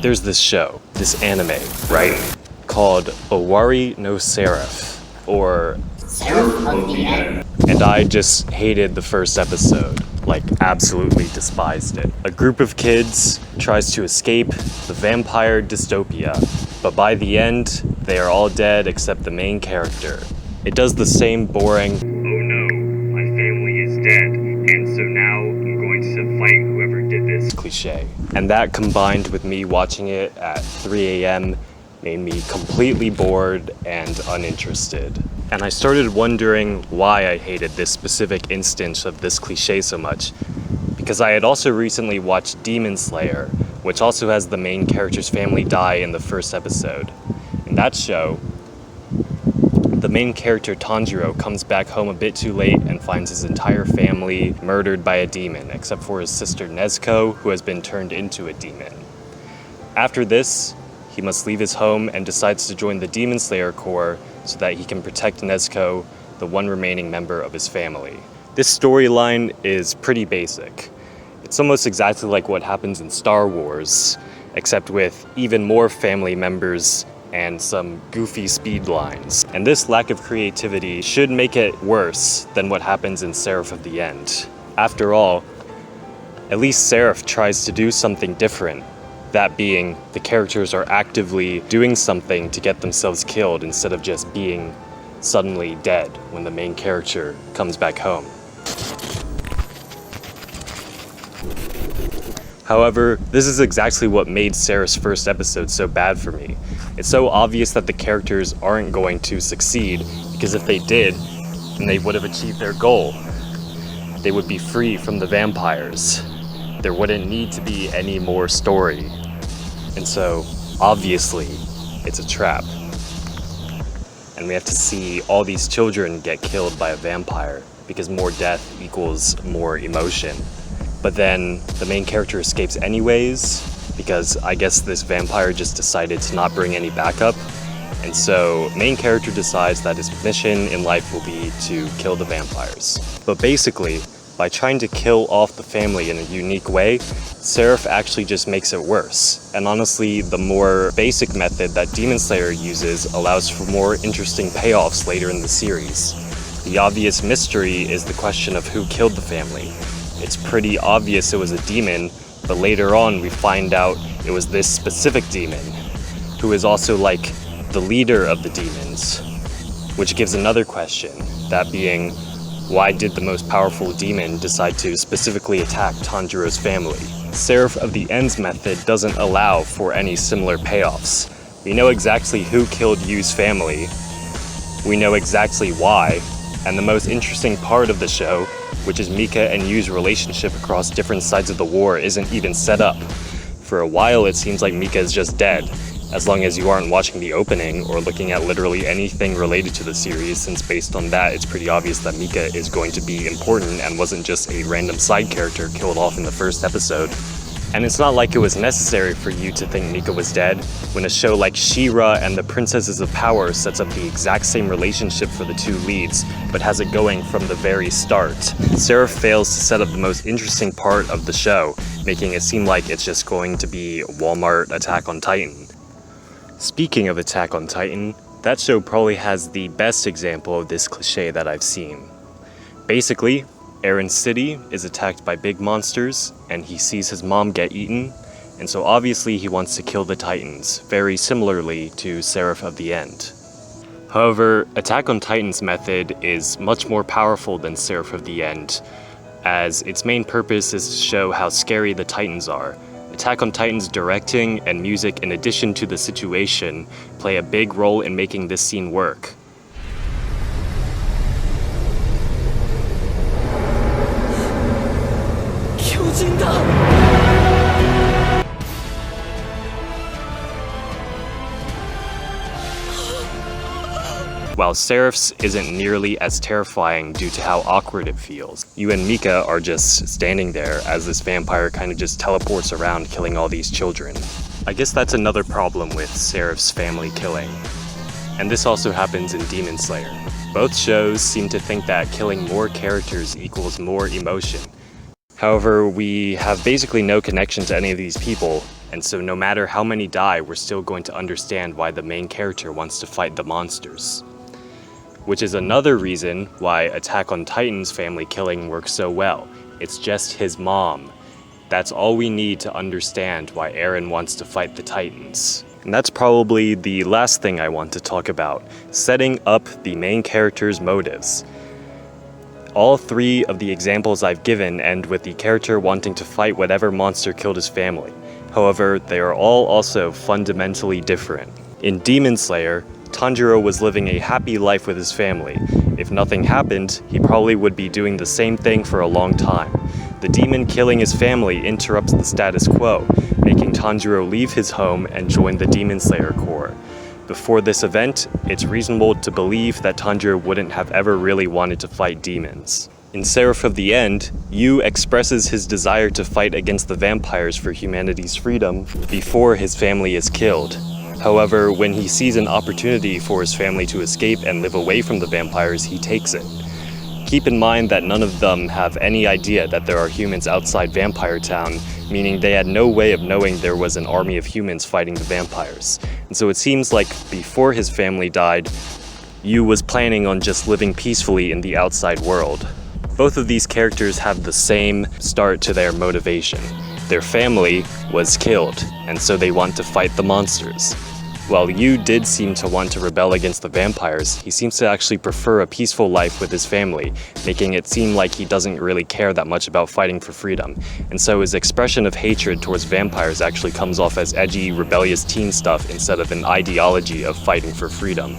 there's this show, this anime, right? Called Owari no Seraph, or Seraph of the End. and I just hated the first episode, like absolutely despised it. A group of kids tries to escape the vampire dystopia, but by the end, they are all dead except the main character. It does the same boring, "Oh no, my family is dead, and so now I'm going to fight whoever did this" cliche. And that combined with me watching it at 3 a.m. made me completely bored and uninterested. And I started wondering why I hated this specific instance of this cliche so much, because I had also recently watched Demon Slayer, which also has the main character's family die in the first episode. In that show, the main character Tanjiro comes back home a bit too late and finds his entire family murdered by a demon, except for his sister Nezuko, who has been turned into a demon. After this, he must leave his home and decides to join the Demon Slayer Corps so that he can protect Nezuko, the one remaining member of his family. This storyline is pretty basic. It's almost exactly like what happens in Star Wars, except with even more family members and some goofy speed lines. And this lack of creativity should make it worse than what happens in Seraph of the End. After all, at least Seraph tries to do something different. That being, the characters are actively doing something to get themselves killed instead of just being suddenly dead when the main character comes back home. However, this is exactly what made Seraph's first episode so bad for me. It's so obvious that the characters aren't going to succeed, because if they did, then they would have achieved their goal. They would be free from the vampires. There wouldn't need to be any more story. And so, obviously, it's a trap. And we have to see all these children get killed by a vampire, because more death equals more emotion. But then the main character escapes anyways, because I guess this vampire just decided to not bring any backup. And so main character decides that his mission in life will be to kill the vampires. But basically, by trying to kill off the family in a unique way, Seraph actually just makes it worse. And honestly, the more basic method that Demon Slayer uses allows for more interesting payoffs later in the series. The obvious mystery is the question of who killed the family. It's pretty obvious it was a demon, but later on we find out it was this specific demon, who is also like the leader of the demons, which gives another question, that being, why did the most powerful demon decide to specifically attack Tanjiro's family? Seraph of the End's method doesn't allow for any similar payoffs. We know exactly who killed Yu's family, we know exactly why, and the most interesting part of the show, which is Mika and Yu's relationship across different sides of the war, isn't even set up. For a while it seems like Mika is just dead, as long as you aren't watching the opening or looking at literally anything related to the series, since based on that it's pretty obvious that Mika is going to be important and wasn't just a random side character killed off in the first episode. And it's not like it was necessary for you to think Mika was dead, when a show like She-Ra and the Princesses of Power sets up the exact same relationship for the two leads, but has it going from the very start. Seraph fails to set up the most interesting part of the show, making it seem like it's just going to be Walmart Attack on Titan. Speaking of Attack on Titan, that show probably has the best example of this cliche that I've seen. Basically, Aaron's city is attacked by big monsters, and he sees his mom get eaten, and so obviously he wants to kill the Titans, very similarly to Seraph of the End. However, Attack on Titan's method is much more powerful than Seraph of the End, as its main purpose is to show how scary the Titans are. Attack on Titan's directing and music, in addition to the situation, play a big role in making this scene work. While Seraph's isn't nearly as terrifying due to how awkward it feels. You and Mika are just standing there as this vampire kind of just teleports around killing all these children. I guess that's another problem with Seraph's family killing. And this also happens in Demon Slayer. Both shows seem to think that killing more characters equals more emotion. However, we have basically no connection to any of these people, And so no matter how many die, we're still going to understand why the main character wants to fight the monsters. Which is another reason why Attack on Titan's family killing works so well. It's just his mom. That's all we need to understand why Eren wants to fight the Titans. And that's probably the last thing I want to talk about, setting up the main character's motives. All three of the examples I've given end with the character wanting to fight whatever monster killed his family. However, they are all also fundamentally different. In Demon Slayer, Tanjiro was living a happy life with his family. If nothing happened, he probably would be doing the same thing for a long time. The demon killing his family interrupts the status quo, making Tanjiro leave his home and join the Demon Slayer Corps. Before this event, it's reasonable to believe that Tanjiro wouldn't have ever really wanted to fight demons. In Seraph of the End, Yu expresses his desire to fight against the vampires for humanity's freedom before his family is killed. However, when he sees an opportunity for his family to escape and live away from the vampires, he takes it. Keep in mind that none of them have any idea that there are humans outside Vampire Town, meaning they had no way of knowing there was an army of humans fighting the vampires. And so it seems like before his family died, Yu was planning on just living peacefully in the outside world. Both of these characters have the same start to their motivation. Their family was killed, and so they want to fight the monsters. While Yu did seem to want to rebel against the vampires, he seems to actually prefer a peaceful life with his family, making it seem like he doesn't really care that much about fighting for freedom. And so his expression of hatred towards vampires actually comes off as edgy, rebellious teen stuff instead of an ideology of fighting for freedom.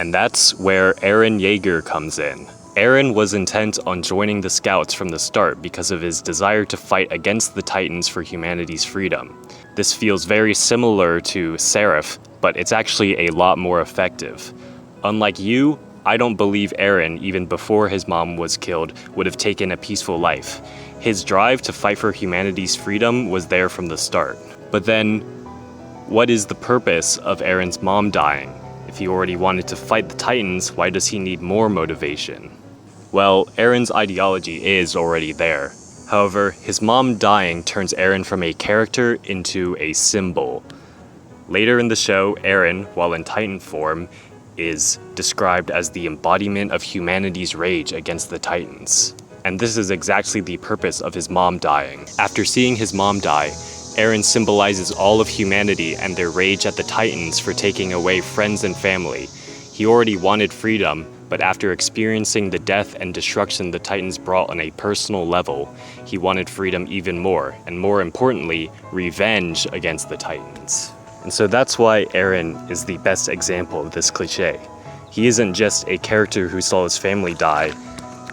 And that's where Eren Yeager comes in. Eren was intent on joining the Scouts from the start because of his desire to fight against the Titans for humanity's freedom. This feels very similar to Seraph, but it's actually a lot more effective. Unlike Yu, I don't believe Eren, even before his mom was killed, would have taken a peaceful life. His drive to fight for humanity's freedom was there from the start. But then, what is the purpose of Eren's mom dying? If he already wanted to fight the Titans, why does he need more motivation? Well, Eren's ideology is already there. However, his mom dying turns Eren from a character into a symbol. Later in the show, Eren, while in Titan form, is described as the embodiment of humanity's rage against the Titans. And this is exactly the purpose of his mom dying. After seeing his mom die, Eren symbolizes all of humanity and their rage at the Titans for taking away friends and family. He already wanted freedom, but after experiencing the death and destruction the Titans brought on a personal level, he wanted freedom even more, and more importantly, revenge against the Titans. And so that's why Eren is the best example of this cliche. He isn't just a character who saw his family die,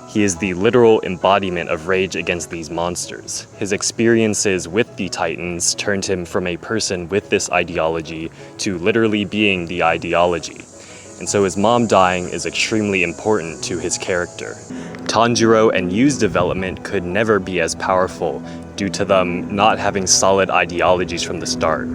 he is the literal embodiment of rage against these monsters. His experiences with the Titans turned him from a person with this ideology to literally being the ideology. And so his mom dying is extremely important to his character. Tanjiro and Yu's development could never be as powerful due to them not having solid ideologies from the start.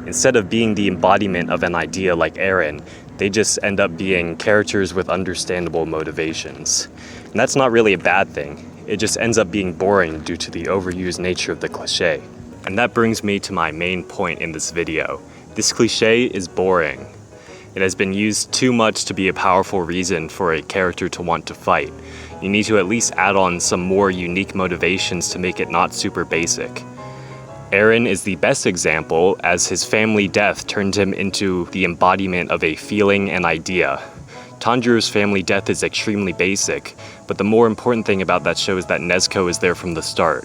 Instead of being the embodiment of an idea like Eren, they just end up being characters with understandable motivations. And that's not really a bad thing. It just ends up being boring due to the overused nature of the cliche. And that brings me to my main point in this video. This cliche is boring. It has been used too much to be a powerful reason for a character to want to fight. You need to at least add on some more unique motivations to make it not super basic. Eren is the best example, as his family death turned him into the embodiment of a feeling and idea. Tanjiro's family death is extremely basic, but the more important thing about that show is that Nezuko is there from the start.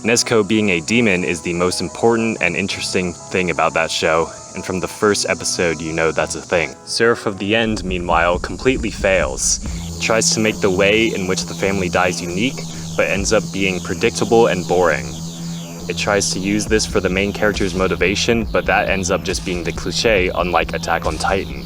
Nezuko being a demon is the most important and interesting thing about that show, and from the first episode you know that's a thing. Seraph of the End, meanwhile, completely fails. It tries to make the way in which the family dies unique, but ends up being predictable and boring. It tries to use this for the main character's motivation, but that ends up just being the cliche, unlike Attack on Titan.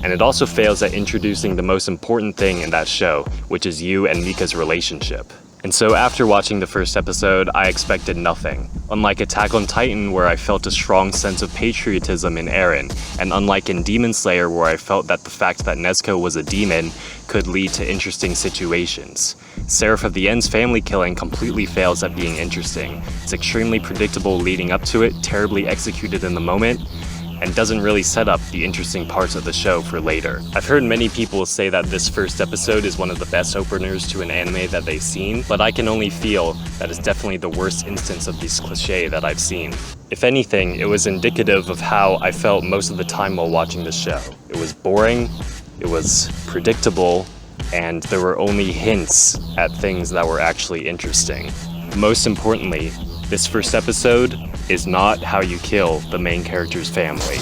And it also fails at introducing the most important thing in that show, which is Yu and Mika's relationship. And so after watching the first episode, I expected nothing. Unlike Attack on Titan, where I felt a strong sense of patriotism in Eren, and unlike in Demon Slayer, where I felt that the fact that Nezuko was a demon could lead to interesting situations. Seraph of the End's family killing completely fails at being interesting. It's extremely predictable leading up to it, terribly executed in the moment, and doesn't really set up the interesting parts of the show for later. I've heard many people say that this first episode is one of the best openers to an anime that they've seen, but I can only feel that it's definitely the worst instance of this cliche that I've seen. If anything, it was indicative of how I felt most of the time while watching the show. It was boring, it was predictable, and there were only hints at things that were actually interesting. Most importantly, this first episode is not how you kill the main character's family.